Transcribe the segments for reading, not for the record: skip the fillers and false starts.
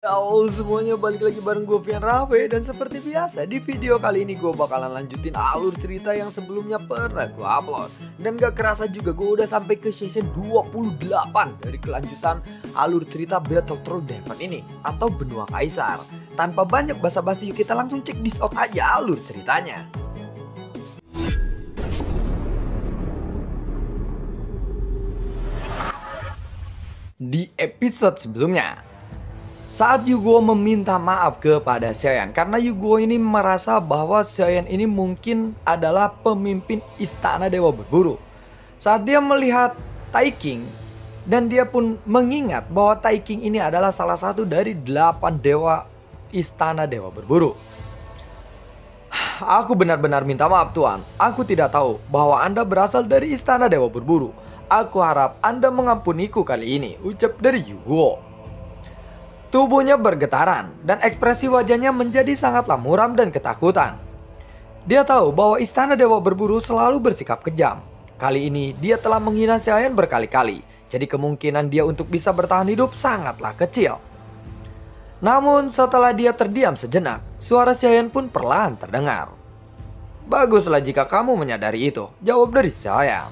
Halo semuanya, balik lagi bareng gue Vian Rafe. Dan seperti biasa di video kali ini gue bakalan lanjutin alur cerita yang sebelumnya pernah gue upload. Dan gak kerasa juga gue udah sampai ke season 28 dari kelanjutan alur cerita Battle Through Devon ini, atau Benua Kaisar. Tanpa banyak basa-basi, yuk kita langsung cek this out aja alur ceritanya. Di episode sebelumnya, saat Yugo meminta maaf kepada Xiaoyan karena Yugo ini merasa bahwa Xiaoyan ini mungkin adalah pemimpin istana Dewa Berburu. Saat dia melihat Tai King, dan dia pun mengingat bahwa Tai King ini adalah salah satu dari 8 dewa istana Dewa Berburu. Aku benar-benar minta maaf Tuan. Aku tidak tahu bahwa Anda berasal dari istana Dewa Berburu. Aku harap Anda mengampuniku kali ini, ucap dari Yugo. Tubuhnya bergetaran dan ekspresi wajahnya menjadi sangatlah muram dan ketakutan. Dia tahu bahwa istana Dewa Berburu selalu bersikap kejam. Kali ini dia telah menghina Xiaoyan berkali-kali, jadi kemungkinan dia untuk bisa bertahan hidup sangatlah kecil. Namun setelah dia terdiam sejenak, suara Xiaoyan pun perlahan terdengar. Baguslah jika kamu menyadari itu, jawab dari Xiaoyan.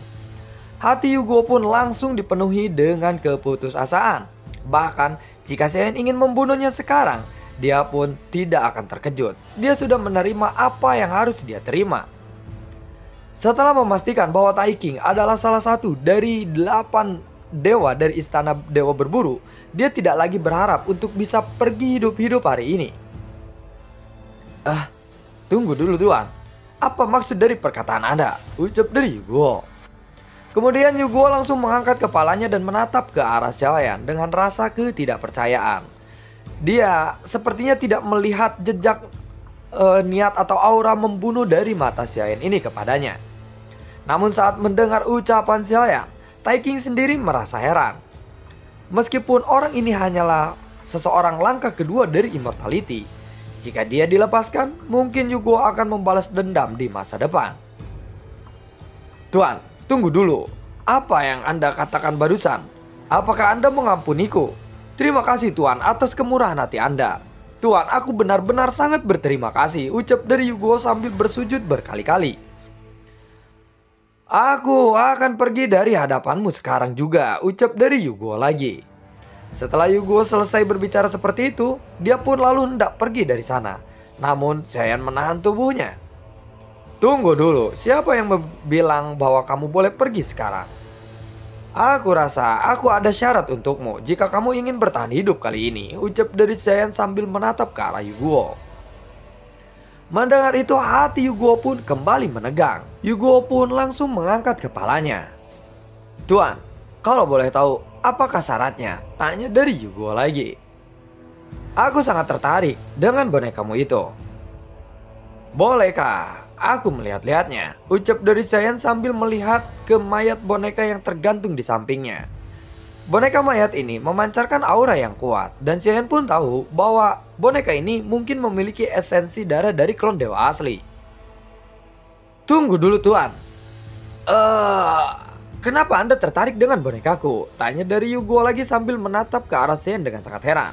Hati Yugo pun langsung dipenuhi dengan keputusasaan. Bahkan jika Xiaoyan ingin membunuhnya sekarang, dia pun tidak akan terkejut. Dia sudah menerima apa yang harus dia terima. Setelah memastikan bahwa Tai King adalah salah satu dari 8 dewa dari istana Dewa Berburu, dia tidak lagi berharap untuk bisa pergi hidup-hidup hari ini. Tunggu dulu Tuan. Apa maksud dari perkataan Anda? Ucap dari Yugo. Kemudian Yugo langsung mengangkat kepalanya dan menatap ke arah Xiaoyan dengan rasa ketidakpercayaan. Dia sepertinya tidak melihat jejak niat atau aura membunuh dari mata Xiaoyan ini kepadanya. Namun saat mendengar ucapan Xiaoyan, Tai King sendiri merasa heran. Meskipun orang ini hanyalah seseorang langkah kedua dari immortality, jika dia dilepaskan, mungkin Yugo akan membalas dendam di masa depan. Tuan, tunggu dulu, apa yang Anda katakan barusan? Apakah Anda mengampuniku? Terima kasih Tuan atas kemurahan hati Anda. Tuan, aku benar-benar sangat berterima kasih, ucap dari Yugo sambil bersujud berkali-kali. Aku akan pergi dari hadapanmu sekarang juga, ucap dari Yugo lagi. Setelah Yugo selesai berbicara seperti itu, dia pun lalu hendak pergi dari sana. Namun Xiaoyan menahan tubuhnya. Tunggu dulu, siapa yang bilang bahwa kamu boleh pergi sekarang? Aku rasa aku ada syarat untukmu jika kamu ingin bertahan hidup kali ini, ucap dari Xiaoyan sambil menatap ke arah Yugo. Mendengar itu hati Yugo pun kembali menegang. Yugo pun langsung mengangkat kepalanya. Tuan, kalau boleh tahu apakah syaratnya? Tanya dari Yugo lagi. Aku sangat tertarik dengan bonekamu itu. Bolehkah aku melihat-lihatnya? Ucap dari Xiaoyan sambil melihat ke mayat boneka yang tergantung di sampingnya. Boneka mayat ini memancarkan aura yang kuat, dan Xiaoyan pun tahu bahwa boneka ini mungkin memiliki esensi darah dari klon dewa asli. Tunggu dulu Tuan. Kenapa Anda tertarik dengan bonekaku? Tanya dari Yugo lagi sambil menatap ke arah Xiaoyan dengan sangat heran.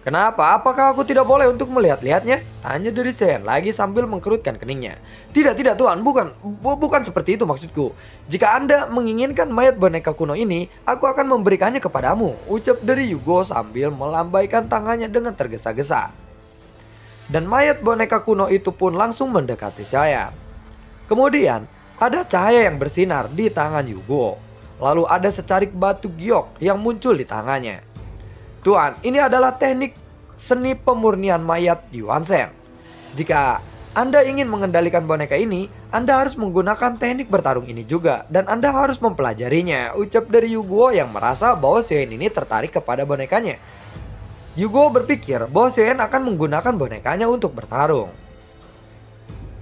Kenapa? Apakah aku tidak boleh untuk melihat-lihatnya? Tanya dari Xiaoyan lagi sambil mengkerutkan keningnya. Tidak Tuan, bukan seperti itu maksudku. Jika Anda menginginkan mayat boneka kuno ini, aku akan memberikannya kepadamu, ucap dari Yugo sambil melambaikan tangannya dengan tergesa-gesa. Dan mayat boneka kuno itu pun langsung mendekati Xiaoyan. Kemudian ada cahaya yang bersinar di tangan Yugo. Lalu ada secarik batu giok yang muncul di tangannya. Tuan, ini adalah teknik seni pemurnian mayat Yuan Shen. Jika Anda ingin mengendalikan boneka ini, Anda harus menggunakan teknik bertarung ini juga, dan Anda harus mempelajarinya, ucap dari Yugo yang merasa bahwa Xiaoyan ini tertarik kepada bonekanya. Yugo berpikir bahwa Xiaoyan akan menggunakan bonekanya untuk bertarung.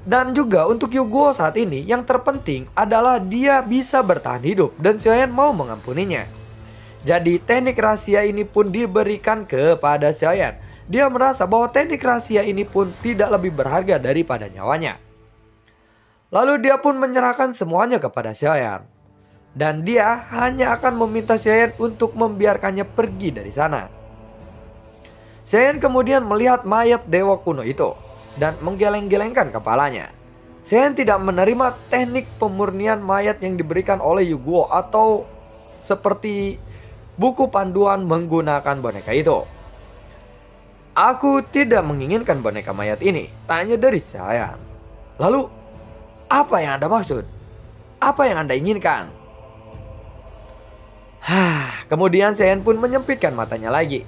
Dan juga untuk Yugo saat ini yang terpenting adalah dia bisa bertahan hidup dan Xiaoyan mau mengampuninya. Jadi teknik rahasia ini pun diberikan kepada Xiaoyan. Dia merasa bahwa teknik rahasia ini pun tidak lebih berharga daripada nyawanya. Lalu dia pun menyerahkan semuanya kepada Xiaoyan. Dan dia hanya akan meminta Xiaoyan untuk membiarkannya pergi dari sana. Shen kemudian melihat mayat dewa kuno itu dan menggeleng-gelengkan kepalanya. Shen tidak menerima teknik pemurnian mayat yang diberikan oleh Yuguo atau seperti buku panduan menggunakan boneka itu. Aku tidak menginginkan boneka mayat ini, tanya dari Shen. Lalu, apa yang Anda maksud? Apa yang Anda inginkan? Kemudian Shen pun menyempitkan matanya lagi.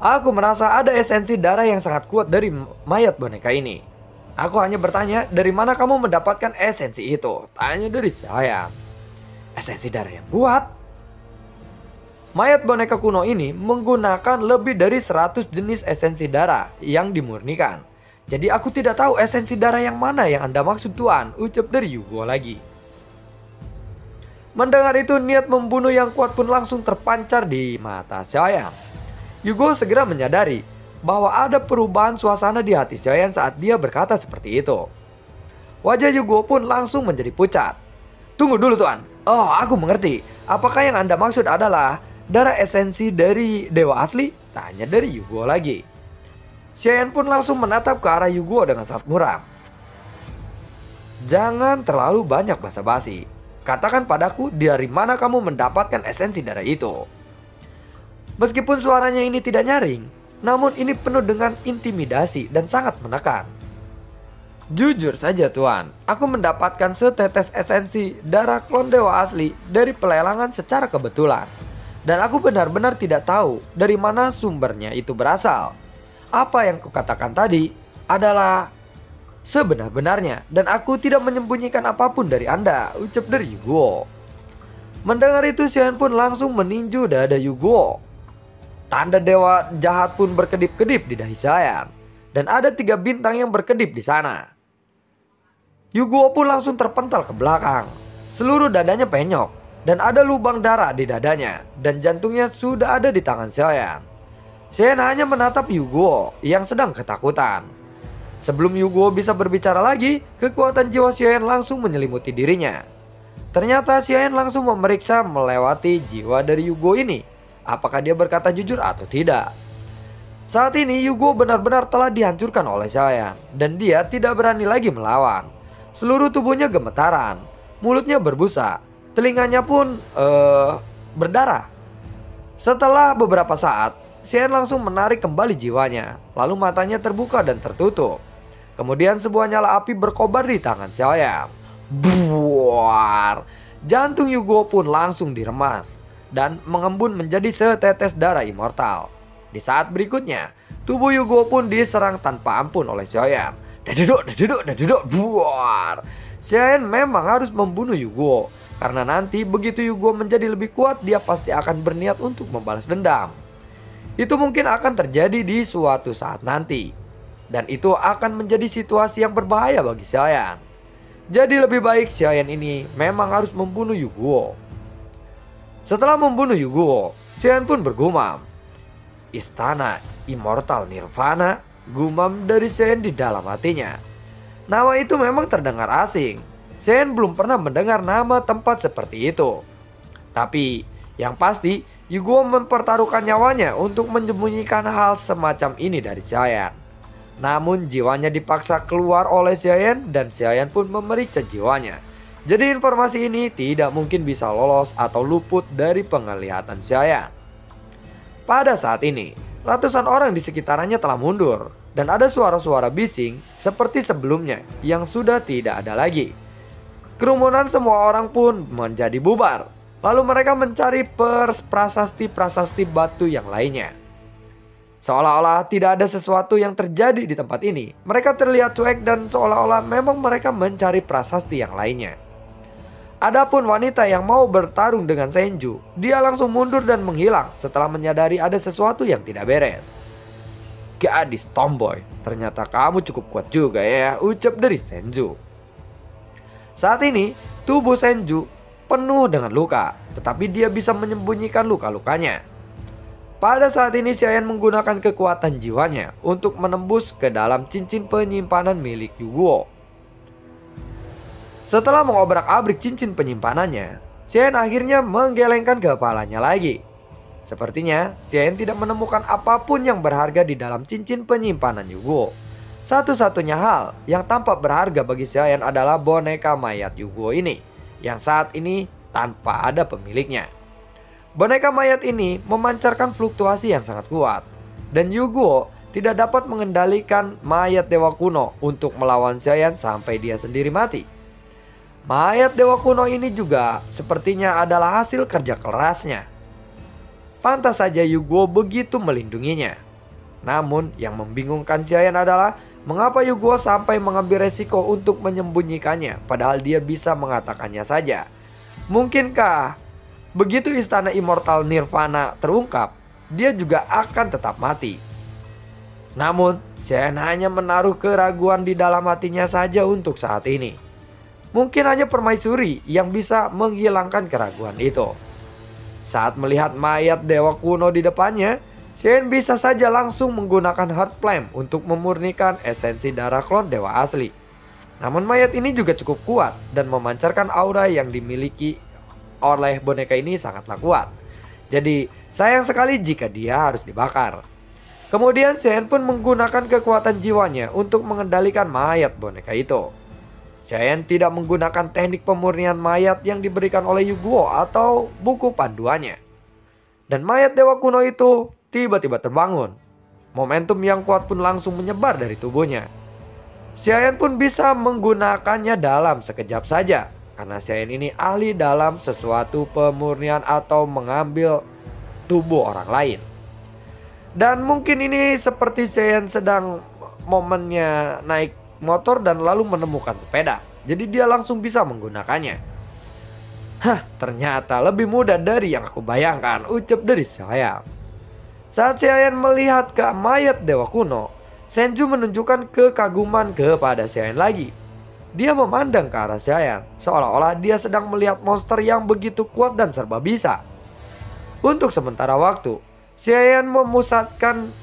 Aku merasa ada esensi darah yang sangat kuat dari mayat boneka ini. Aku hanya bertanya, dari mana kamu mendapatkan esensi itu? Tanya dari Shen. Esensi darah yang kuat? Mayat boneka kuno ini menggunakan lebih dari 100 jenis esensi darah yang dimurnikan. Jadi aku tidak tahu esensi darah yang mana yang Anda maksud Tuan, ucap dari Yugo lagi. Mendengar itu, niat membunuh yang kuat pun langsung terpancar di mata Xiaoyan. Yugo segera menyadari bahwa ada perubahan suasana di hati Xiaoyan saat dia berkata seperti itu. Wajah Yugo pun langsung menjadi pucat. Tunggu dulu Tuan. Oh, aku mengerti. Apakah yang Anda maksud adalah darah esensi dari dewa asli? Tanya dari Yugo lagi. Xiaoyan pun langsung menatap ke arah Yugo dengan sangat muram. Jangan terlalu banyak basa-basi. Katakan padaku dari mana kamu mendapatkan esensi darah itu. Meskipun suaranya ini tidak nyaring, namun ini penuh dengan intimidasi dan sangat menekan. Jujur saja Tuan, aku mendapatkan setetes esensi darah klon dewa asli dari pelelangan secara kebetulan. Dan aku benar-benar tidak tahu dari mana sumbernya itu berasal. Apa yang kukatakan tadi adalah sebenar-benarnya dan aku tidak menyembunyikan apapun dari Anda, ucap dari Yugo. Mendengar itu Xian pun langsung meninju dada Yugo. Tanda dewa jahat pun berkedip-kedip di dahi Xian. Dan ada 3 bintang yang berkedip di sana. Yugo pun langsung terpental ke belakang. Seluruh dadanya penyok. Dan ada lubang darah di dadanya. Dan jantungnya sudah ada di tangan Xiaoyan. Xiaoyan hanya menatap Yugo yang sedang ketakutan. Sebelum Yugo bisa berbicara lagi, kekuatan jiwa Xiaoyan langsung menyelimuti dirinya. Ternyata Xiaoyan langsung memeriksa melewati jiwa dari Yugo ini. Apakah dia berkata jujur atau tidak. Saat ini Yugo benar-benar telah dihancurkan oleh Xiaoyan. Dan dia tidak berani lagi melawan. Seluruh tubuhnya gemetaran. Mulutnya berbusa. Telinganya pun berdarah. Setelah beberapa saat, Xian langsung menarik kembali jiwanya. Lalu matanya terbuka dan tertutup. Kemudian sebuah nyala api berkobar di tangan Xiaoyan. Buar. Jantung Yugo pun langsung diremas dan mengembun menjadi setetes darah immortal. Di saat berikutnya, tubuh Yugo pun diserang tanpa ampun oleh Xiaoyan. Daduduk, buar. Xiaoyan memang harus membunuh Yugo. Karena nanti begitu Yugo menjadi lebih kuat, dia pasti akan berniat untuk membalas dendam. Itu mungkin akan terjadi di suatu saat nanti. Dan itu akan menjadi situasi yang berbahaya bagi Xiaoyan. Jadi lebih baik Xiaoyan ini memang harus membunuh Yugo. Setelah membunuh Yugo, Xiaoyan pun bergumam. Istana Immortal Nirvana, gumam dari Xiaoyan di dalam hatinya. Nama itu memang terdengar asing. Xiaoyan belum pernah mendengar nama tempat seperti itu. Tapi yang pasti Yugo mempertaruhkan nyawanya untuk menyembunyikan hal semacam ini dari Xiaoyan. Namun jiwanya dipaksa keluar oleh Xiaoyan dan Xiaoyan pun memeriksa jiwanya. Jadi informasi ini tidak mungkin bisa lolos atau luput dari penglihatan Xiaoyan. Pada saat ini ratusan orang di sekitarnya telah mundur. Dan ada suara-suara bising seperti sebelumnya yang sudah tidak ada lagi. Kerumunan semua orang pun menjadi bubar. Lalu mereka mencari prasasti-prasasti batu yang lainnya. Seolah-olah tidak ada sesuatu yang terjadi di tempat ini. Mereka terlihat cuek dan seolah-olah memang mereka mencari prasasti yang lainnya. Adapun wanita yang mau bertarung dengan Senju, dia langsung mundur dan menghilang setelah menyadari ada sesuatu yang tidak beres. Gadis tomboy, ternyata kamu cukup kuat juga ya, ucap dari Senju. Saat ini tubuh Senju penuh dengan luka, tetapi dia bisa menyembunyikan luka-lukanya. Pada saat ini Xiaoyan menggunakan kekuatan jiwanya untuk menembus ke dalam cincin penyimpanan milik Yugo. Setelah mengobrak-abrik cincin penyimpanannya, Xiaoyan akhirnya menggelengkan kepalanya lagi. Sepertinya Xian tidak menemukan apapun yang berharga di dalam cincin penyimpanan Yugo. Satu-satunya hal yang tampak berharga bagi Xian adalah boneka mayat Yugo ini, yang saat ini tanpa ada pemiliknya. Boneka mayat ini memancarkan fluktuasi yang sangat kuat, dan Yugo tidak dapat mengendalikan mayat dewa kuno untuk melawan Xian sampai dia sendiri mati. Mayat dewa kuno ini juga sepertinya adalah hasil kerja kerasnya. Pantas saja Yugo begitu melindunginya. Namun yang membingungkan Xian adalah mengapa Yugo sampai mengambil resiko untuk menyembunyikannya padahal dia bisa mengatakannya saja. Mungkinkah begitu istana immortal Nirvana terungkap, dia juga akan tetap mati? Namun Xian hanya menaruh keraguan di dalam hatinya saja untuk saat ini. Mungkin hanya permaisuri yang bisa menghilangkan keraguan itu. Saat melihat mayat dewa kuno di depannya, Xian bisa saja langsung menggunakan Heart Flame untuk memurnikan esensi darah klon dewa asli. Namun mayat ini juga cukup kuat dan memancarkan aura yang dimiliki oleh boneka ini sangatlah kuat. Jadi sayang sekali jika dia harus dibakar. Kemudian Xian pun menggunakan kekuatan jiwanya untuk mengendalikan mayat boneka itu. Xian tidak menggunakan teknik pemurnian mayat yang diberikan oleh Yugo atau buku panduannya. Dan mayat dewa kuno itu tiba-tiba terbangun. Momentum yang kuat pun langsung menyebar dari tubuhnya. Xian pun bisa menggunakannya dalam sekejap saja, karena Xian ini ahli dalam sesuatu pemurnian atau mengambil tubuh orang lain. Dan mungkin ini seperti Xian sedang momennya naik motor dan lalu menemukan sepeda. Jadi dia langsung bisa menggunakannya. Ternyata lebih mudah dari yang aku bayangkan, ucap dari Xian. Saat Xian melihat ke mayat dewa kuno, Senju menunjukkan kekaguman kepada Xian lagi. Dia memandang ke arah Xian, seolah-olah dia sedang melihat monster yang begitu kuat dan serba bisa. Untuk sementara waktu, Xian memusatkan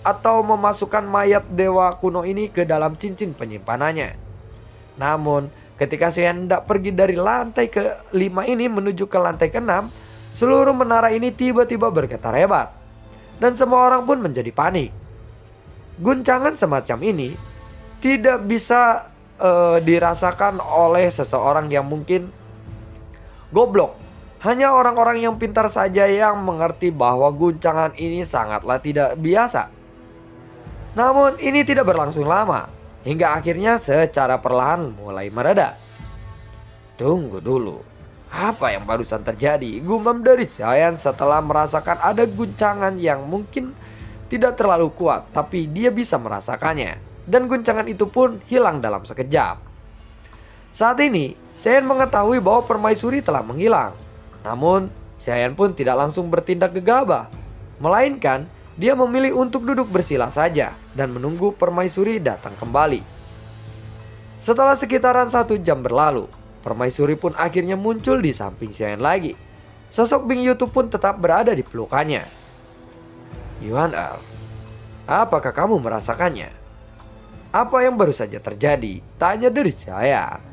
atau memasukkan mayat dewa kuno ini ke dalam cincin penyimpanannya. Namun ketika Xian hendak pergi dari lantai ke-5 ini menuju ke lantai ke-6, seluruh menara ini tiba-tiba bergetar hebat. Dan semua orang pun menjadi panik. Guncangan semacam ini tidak bisa dirasakan oleh seseorang yang mungkin goblok. Hanya orang-orang yang pintar saja yang mengerti bahwa guncangan ini sangatlah tidak biasa. Namun ini tidak berlangsung lama, hingga akhirnya secara perlahan mulai mereda. Tunggu dulu, apa yang barusan terjadi? Gumam dari Xian setelah merasakan ada guncangan yang mungkin tidak terlalu kuat, tapi dia bisa merasakannya. Dan guncangan itu pun hilang dalam sekejap. Saat ini, Xian mengetahui bahwa permaisuri telah menghilang. Namun, Xian pun tidak langsung bertindak gegabah, melainkan dia memilih untuk duduk bersila saja dan menunggu permaisuri datang kembali. Setelah sekitaran 1 jam berlalu, permaisuri pun akhirnya muncul di samping Xian lagi. Sosok Bing Yutu pun tetap berada di pelukannya. Yuan Er, apakah kamu merasakannya? Apa yang baru saja terjadi? Tanya dari Xian.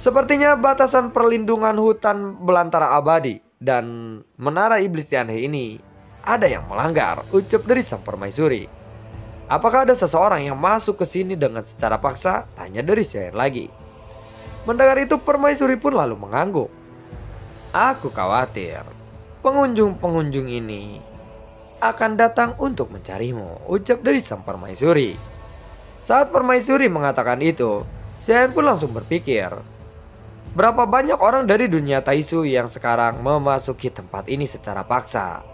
Sepertinya batasan perlindungan hutan belantara abadi dan menara iblis Tianhe ini ada yang melanggar, ucap dari sang permaisuri. Apakah ada seseorang yang masuk ke sini dengan secara paksa? Tanya dari Xian lagi. Mendengar itu permaisuri pun lalu mengangguk. Aku khawatir pengunjung-pengunjung ini akan datang untuk mencarimu, ucap dari sang permaisuri. Saat permaisuri mengatakan itu, Xian pun langsung berpikir, berapa banyak orang dari dunia Taisu yang sekarang memasuki tempat ini secara paksa.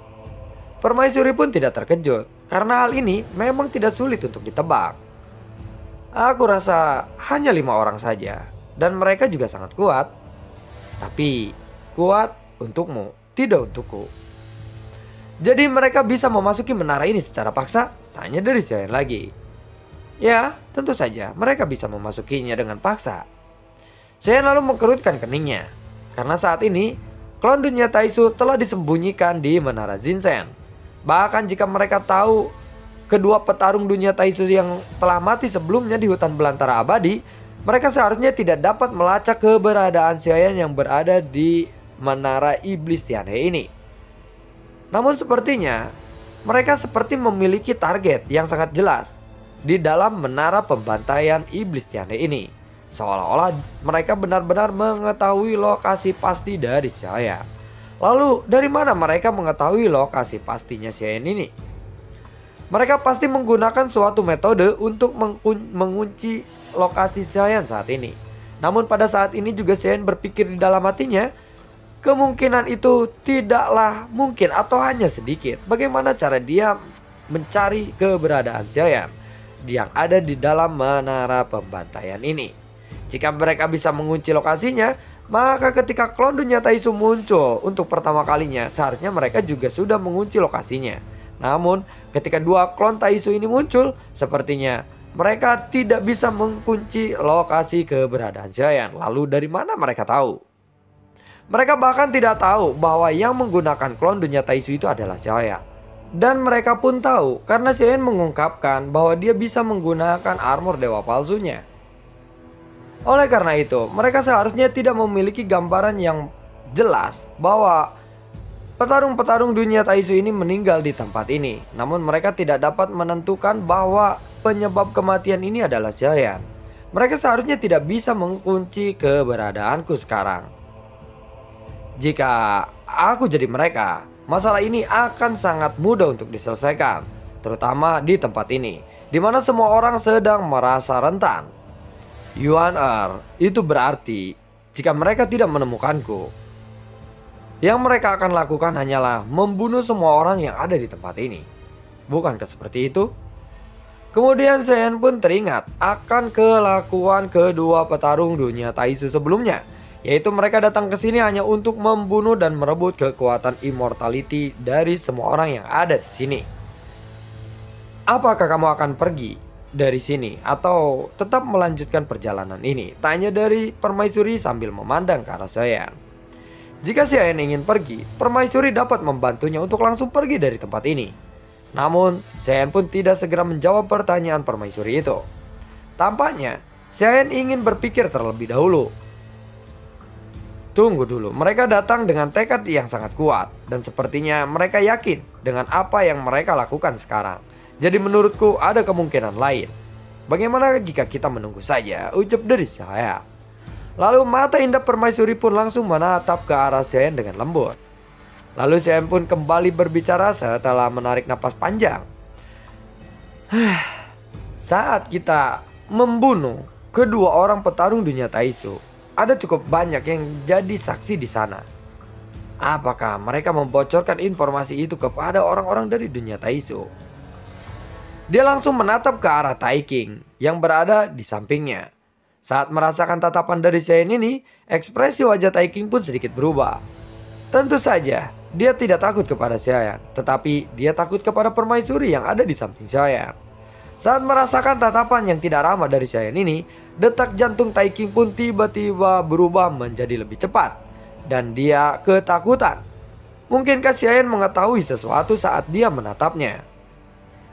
Permaisuri pun tidak terkejut, karena hal ini memang tidak sulit untuk ditebak. Aku rasa hanya 5 orang saja, dan mereka juga sangat kuat. Tapi kuat untukmu, tidak untukku. Jadi mereka bisa memasuki menara ini secara paksa? Tanya dari Xian lagi. Ya, tentu saja mereka bisa memasukinya dengan paksa. Xian lalu mengkerutkan keningnya, karena saat ini klon dunia Taisu telah disembunyikan di menara Zinsen. Bahkan jika mereka tahu kedua petarung dunia Taisu yang telah mati sebelumnya di hutan belantara abadi, mereka seharusnya tidak dapat melacak keberadaan Xian yang berada di menara iblis Tianhe ini. Namun sepertinya mereka seperti memiliki target yang sangat jelas di dalam menara pembantaian iblis Tiande ini. Seolah-olah mereka benar-benar mengetahui lokasi pasti dari Xiaoyan. Lalu dari mana mereka mengetahui lokasi pastinya Xiaoyan ini? Mereka pasti menggunakan suatu metode untuk mengunci lokasi Xiaoyan saat ini. Namun pada saat ini juga Xiaoyan berpikir di dalam hatinya, kemungkinan itu tidaklah mungkin atau hanya sedikit. Bagaimana cara dia mencari keberadaan Xiaoyan yang ada di dalam menara pembantaian ini? Jika mereka bisa mengunci lokasinya, maka ketika klon dunia Taisu muncul untuk pertama kalinya, seharusnya mereka juga sudah mengunci lokasinya. Namun ketika dua klon Taisu ini muncul, sepertinya mereka tidak bisa mengunci lokasi keberadaan Xiaoyan. Lalu dari mana mereka tahu? Mereka bahkan tidak tahu bahwa yang menggunakan klon dunia Taisu itu adalah Xiaoyan. Dan mereka pun tahu karena Xiaoyan mengungkapkan bahwa dia bisa menggunakan armor dewa palsunya. Oleh karena itu, mereka seharusnya tidak memiliki gambaran yang jelas bahwa petarung-petarung dunia Taisu ini meninggal di tempat ini. Namun mereka tidak dapat menentukan bahwa penyebab kematian ini adalah Xiaoyan. Mereka seharusnya tidak bisa mengunci keberadaanku sekarang. Jika aku jadi mereka, masalah ini akan sangat mudah untuk diselesaikan, terutama di tempat ini, di mana semua orang sedang merasa rentan. Yuan itu berarti jika mereka tidak menemukanku, yang mereka akan lakukan hanyalah membunuh semua orang yang ada di tempat ini. Bukankah seperti itu? Kemudian Xiaoyan pun teringat akan kelakuan kedua petarung dunia Taisu sebelumnya, yaitu mereka datang ke sini hanya untuk membunuh dan merebut kekuatan immortality dari semua orang yang ada di sini. Apakah kamu akan pergi dari sini atau tetap melanjutkan perjalanan ini? Tanya dari Permaisuri sambil memandang ke arah Xiaoyan. Jika Xiaoyan ingin pergi, Permaisuri dapat membantunya untuk langsung pergi dari tempat ini. Namun Xiaoyan pun tidak segera menjawab pertanyaan Permaisuri itu. Tampaknya Xiaoyan ingin berpikir terlebih dahulu. Tunggu dulu, mereka datang dengan tekad yang sangat kuat dan sepertinya mereka yakin dengan apa yang mereka lakukan sekarang. Jadi menurutku ada kemungkinan lain. Bagaimana jika kita menunggu saja? Ucap dari saya. Lalu mata indah Permaisuri pun langsung menatap ke arah Xiaoyan dengan lembut. Lalu Xiaoyan pun kembali berbicara setelah menarik napas panjang. Saat kita membunuh kedua orang petarung dunia Taisu, ada cukup banyak yang jadi saksi di sana. Apakah mereka membocorkan informasi itu kepada orang-orang dari dunia Taisu? Dia langsung menatap ke arah Tai King yang berada di sampingnya. Saat merasakan tatapan dari Xiaoyan ini, ekspresi wajah Tai King pun sedikit berubah. Tentu saja, dia tidak takut kepada Xiaoyan, tetapi dia takut kepada Permaisuri yang ada di samping Xiaoyan. Saat merasakan tatapan yang tidak ramah dari Xiaoyan ini, detak jantung Tai King pun tiba-tiba berubah menjadi lebih cepat. Dan dia ketakutan. Mungkinkah Xiaoyan mengetahui sesuatu saat dia menatapnya?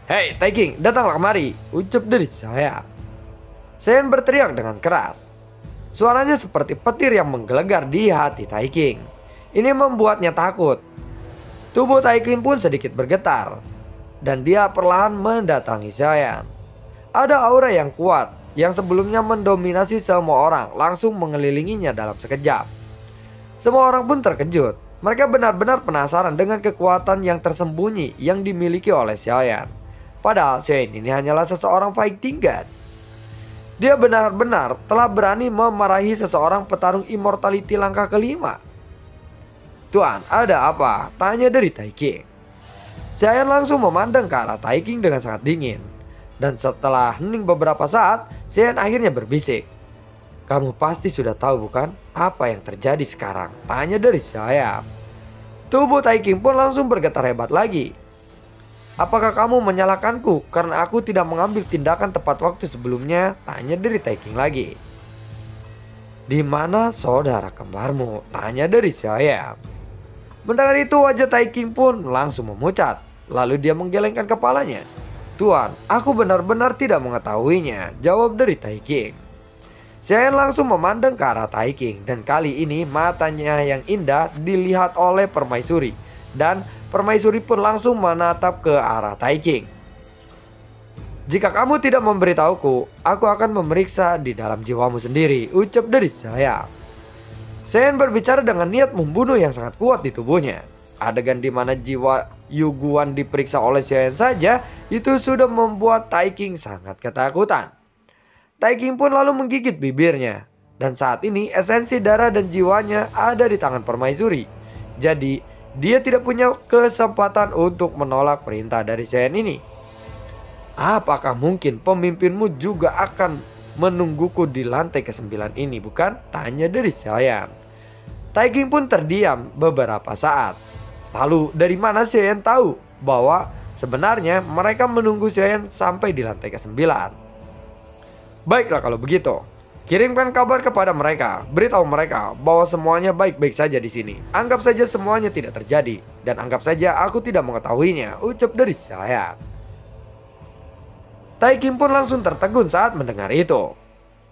"Hei Tai King, datanglah kemari," ucap dari saya. Xiaoyan berteriak dengan keras. Suaranya seperti petir yang menggelegar di hati Tai King. Ini membuatnya takut. Tubuh Tai King pun sedikit bergetar. Dan dia perlahan mendatangi Xiaoyan. Ada aura yang kuat yang sebelumnya mendominasi semua orang langsung mengelilinginya dalam sekejap. Semua orang pun terkejut. Mereka benar-benar penasaran dengan kekuatan yang tersembunyi yang dimiliki oleh Xiaoyan. Padahal Xiaoyan ini hanyalah seseorang fighting god. Dia benar-benar telah berani memarahi seseorang petarung immortality langkah kelima. "Tuan, ada apa?" tanya dari Tai King. Xiaoyan langsung memandang ke arah Tai King dengan sangat dingin. Dan setelah hening beberapa saat, Xiaoyan akhirnya berbisik. "Kamu pasti sudah tahu bukan apa yang terjadi sekarang?" tanya dari Xiaoyan. Tubuh Tai King pun langsung bergetar hebat lagi. "Apakah kamu menyalahkanku karena aku tidak mengambil tindakan tepat waktu sebelumnya?" tanya dari Tai King lagi. "Di mana saudara kembarmu?" tanya dari Xiaoyan. Mendengar itu wajah Tai King pun langsung memucat. Lalu dia menggelengkan kepalanya. "Tuan, aku benar-benar tidak mengetahuinya," jawab dari Tai King. Xiaoyan langsung memandang ke arah Tai King dan kali ini matanya yang indah dilihat oleh Permaisuri Dan permaisuri pun langsung menatap ke arah Taiking. "Jika kamu tidak memberitahuku, aku akan memeriksa di dalam jiwamu sendiri," ucap dari saya. Shen berbicara dengan niat membunuh yang sangat kuat di tubuhnya. Adegan di mana jiwa Yuguan diperiksa oleh Shen saja itu sudah membuat Taiking sangat ketakutan. Taiking pun lalu menggigit bibirnya. Dan saat ini esensi darah dan jiwanya ada di tangan permaisuri. Jadi dia tidak punya kesempatan untuk menolak perintah dari Shen ini. "Apakah mungkin pemimpinmu juga akan menungguku di lantai ke-9 ini, bukan?" tanya dari Shen. Taiking pun terdiam beberapa saat. Lalu dari mana Shen tahu bahwa sebenarnya mereka menunggu Shen sampai di lantai ke-9? "Baiklah kalau begitu, kirimkan kabar kepada mereka. Beritahu mereka bahwa semuanya baik-baik saja di sini. Anggap saja semuanya tidak terjadi. Dan anggap saja aku tidak mengetahuinya," ucap dari Shen. Taiking pun langsung tertegun saat mendengar itu.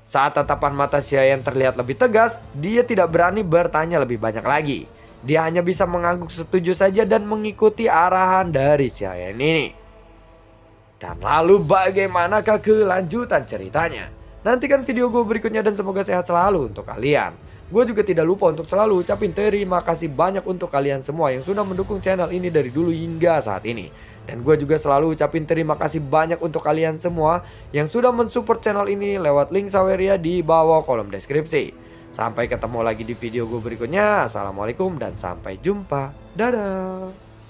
Saat tatapan mata Shen terlihat lebih tegas, dia tidak berani bertanya lebih banyak lagi. Dia hanya bisa mengangguk setuju saja dan mengikuti arahan dari Shen ini. Dan lalu bagaimanakah kelanjutan ceritanya? Nantikan video gue berikutnya dan semoga sehat selalu untuk kalian. Gue juga tidak lupa untuk selalu ucapin terima kasih banyak untuk kalian semua yang sudah mendukung channel ini dari dulu hingga saat ini. Dan gue juga selalu ucapin terima kasih banyak untuk kalian semua yang sudah mensupport channel ini lewat link Saweria di bawah kolom deskripsi. Sampai ketemu lagi di video gue berikutnya. Assalamualaikum dan sampai jumpa. Dadah.